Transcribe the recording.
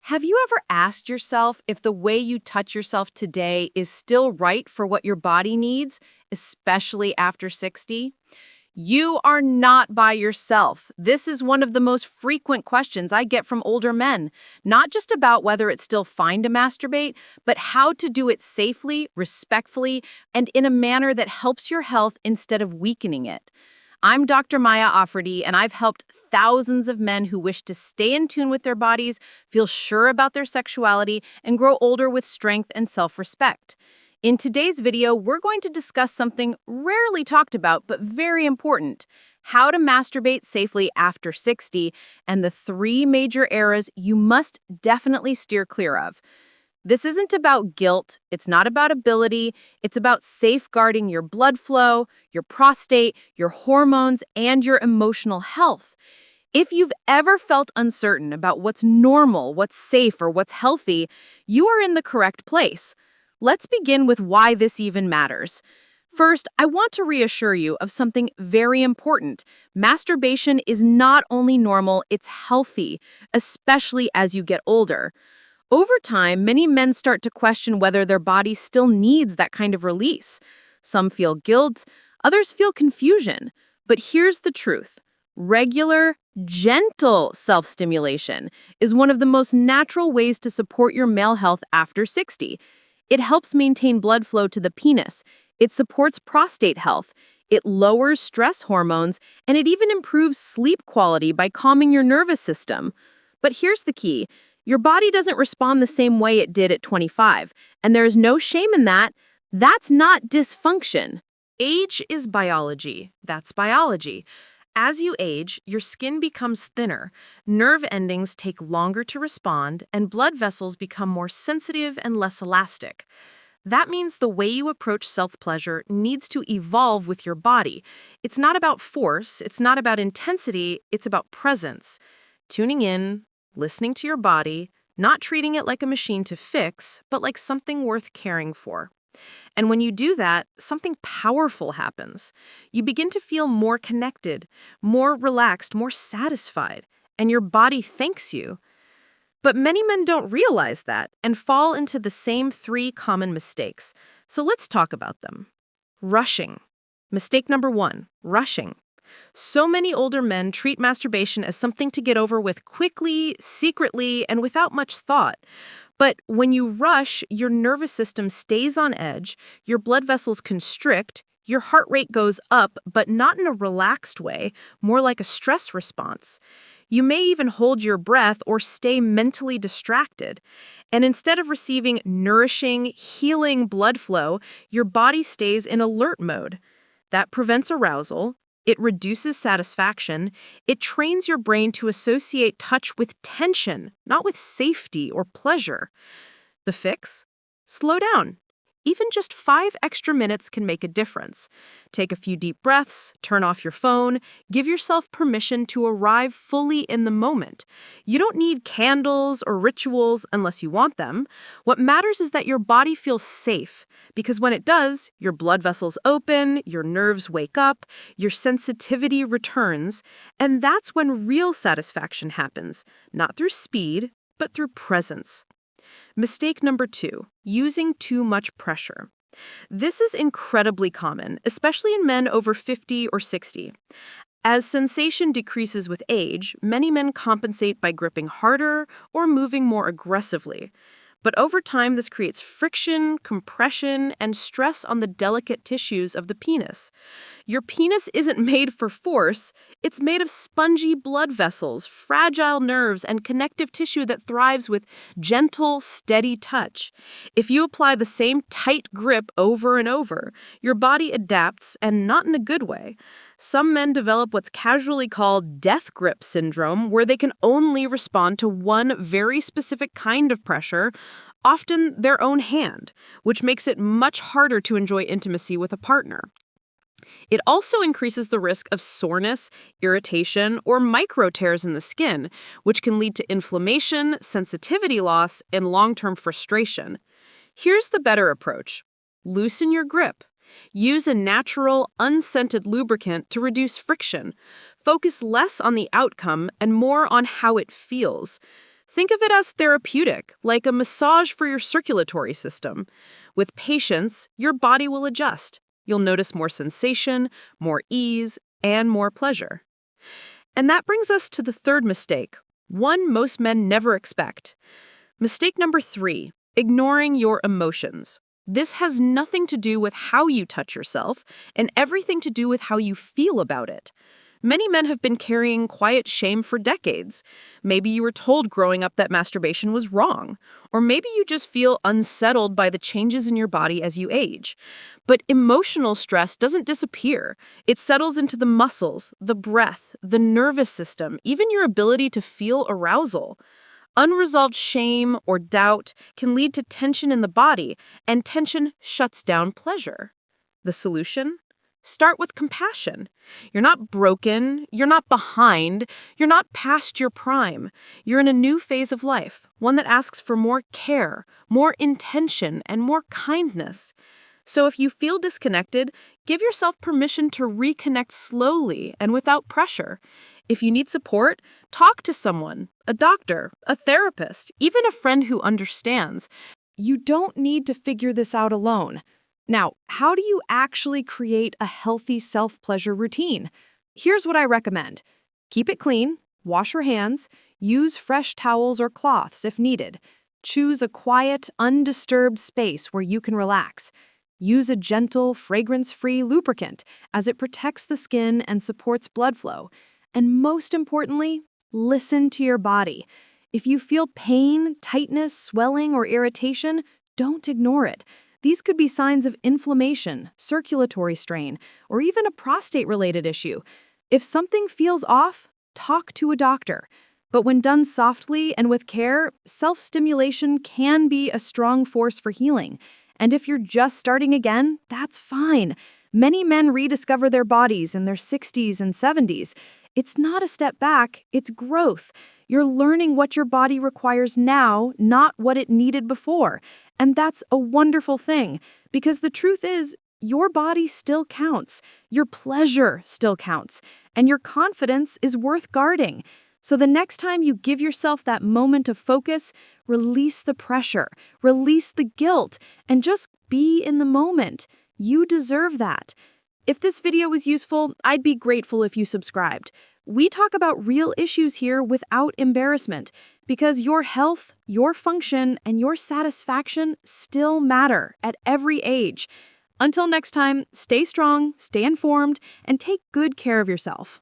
Have you ever asked yourself if the way you touch yourself today is still right for what your body needs, especially after 60? You are not by yourself. This is one of the most frequent questions I get from older men, not just about whether it's still fine to masturbate, but how to do it safely, respectfully, and in a manner that helps your health instead of weakening it. I'm Dr. Maya Afridi, and I've helped thousands of men who wish to stay in tune with their bodies, feel sure about their sexuality, and grow older with strength and self-respect. In today's video, we're going to discuss something rarely talked about but very important: how to masturbate safely after 60, and the 3 major eras you must definitely steer clear of. This isn't about guilt, it's not about ability, it's about safeguarding your blood flow, your prostate, your hormones, and your emotional health. If you've ever felt uncertain about what's normal, what's safe, or what's healthy, you are in the correct place. Let's begin with why this even matters. First, I want to reassure you of something very important. Masturbation is not only normal, it's healthy, especially as you get older. Over time, many men start to question whether their body still needs that kind of release. Some feel guilt, others feel confusion. But here's the truth. Regular, gentle self-stimulation is one of the most natural ways to support your male health after 60. It helps maintain blood flow to the penis. It supports prostate health. It lowers stress hormones, and it even improves sleep quality by calming your nervous system. But here's the key. Your body doesn't respond the same way it did at 25, and there is no shame in that. That's not dysfunction. Age is biology. That's biology. As you age, your skin becomes thinner, nerve endings take longer to respond, and blood vessels become more sensitive and less elastic. That means the way you approach self-pleasure needs to evolve with your body. It's not about force, it's not about intensity, it's about presence. Tuning in, listening to your body, not treating it like a machine to fix, but like something worth caring for. And when you do that, something powerful happens. You begin to feel more connected, more relaxed, more satisfied, and your body thanks you. But many men don't realize that and fall into the same 3 common mistakes. So let's talk about them. Rushing. Mistake number 1, rushing. So many older men treat masturbation as something to get over with quickly, secretly, and without much thought. But when you rush, your nervous system stays on edge, your blood vessels constrict, your heart rate goes up, but not in a relaxed way, more like a stress response. You may even hold your breath or stay mentally distracted. And instead of receiving nourishing, healing blood flow, your body stays in alert mode. That prevents arousal. It reduces satisfaction. It trains your brain to associate touch with tension, not with safety or pleasure. The fix? Slow down. Even just 5 extra minutes can make a difference. Take a few deep breaths, turn off your phone, give yourself permission to arrive fully in the moment. You don't need candles or rituals unless you want them. What matters is that your body feels safe, because when it does, your blood vessels open, your nerves wake up, your sensitivity returns, and that's when real satisfaction happens, not through speed, but through presence. Mistake number 2, using too much pressure. This is incredibly common, especially in men over 50 or 60. As sensation decreases with age, many men compensate by gripping harder or moving more aggressively. But over time, this creates friction, compression, and stress on the delicate tissues of the penis. Your penis isn't made for force. It's made of spongy blood vessels, fragile nerves, and connective tissue that thrives with gentle, steady touch. If you apply the same tight grip over and over, your body adapts, and not in a good way. Some men develop what's casually called death grip syndrome, where they can only respond to one very specific kind of pressure, often their own hand, which makes it much harder to enjoy intimacy with a partner. It also increases the risk of soreness, irritation, or micro tears in the skin, which can lead to inflammation, sensitivity loss, and long-term frustration. Here's the better approach. Loosen your grip. Use a natural, unscented lubricant to reduce friction. Focus less on the outcome and more on how it feels. Think of it as therapeutic, like a massage for your circulatory system. With patience, your body will adjust. You'll notice more sensation, more ease, and more pleasure. And that brings us to the third mistake, one most men never expect. Mistake number 3, ignoring your emotions. This has nothing to do with how you touch yourself and everything to do with how you feel about it. Many men have been carrying quiet shame for decades. Maybe you were told growing up that masturbation was wrong, or maybe you just feel unsettled by the changes in your body as you age. But emotional stress doesn't disappear. It settles into the muscles, the breath, the nervous system, even your ability to feel arousal. Unresolved shame or doubt can lead to tension in the body, and tension shuts down pleasure. The solution? Start with compassion. You're not broken, you're not behind, you're not past your prime. You're in a new phase of life, one that asks for more care, more intention, and more kindness. So if you feel disconnected, give yourself permission to reconnect slowly and without pressure. If you need support, talk to someone, a doctor, a therapist, even a friend who understands. You don't need to figure this out alone. Now, how do you actually create a healthy self-pleasure routine? Here's what I recommend. Keep it clean, wash your hands, use fresh towels or cloths if needed. Choose a quiet, undisturbed space where you can relax. Use a gentle, fragrance-free lubricant as it protects the skin and supports blood flow. And most importantly, listen to your body. If you feel pain, tightness, swelling, or irritation, don't ignore it. These could be signs of inflammation, circulatory strain, or even a prostate-related issue. If something feels off, talk to a doctor. But when done softly and with care, self-stimulation can be a strong force for healing. And if you're just starting again, that's fine. Many men rediscover their bodies in their 60s and 70s. It's not a step back, it's growth. You're learning what your body requires now, not what it needed before. And that's a wonderful thing, because the truth is, your body still counts, your pleasure still counts, and your confidence is worth guarding. So the next time you give yourself that moment of focus, release the pressure, release the guilt, and just be in the moment. You deserve that. If this video was useful, I'd be grateful if you subscribed. We talk about real issues here without embarrassment, because your health, your function, and your satisfaction still matter at every age. Until next time, stay strong, stay informed, and take good care of yourself.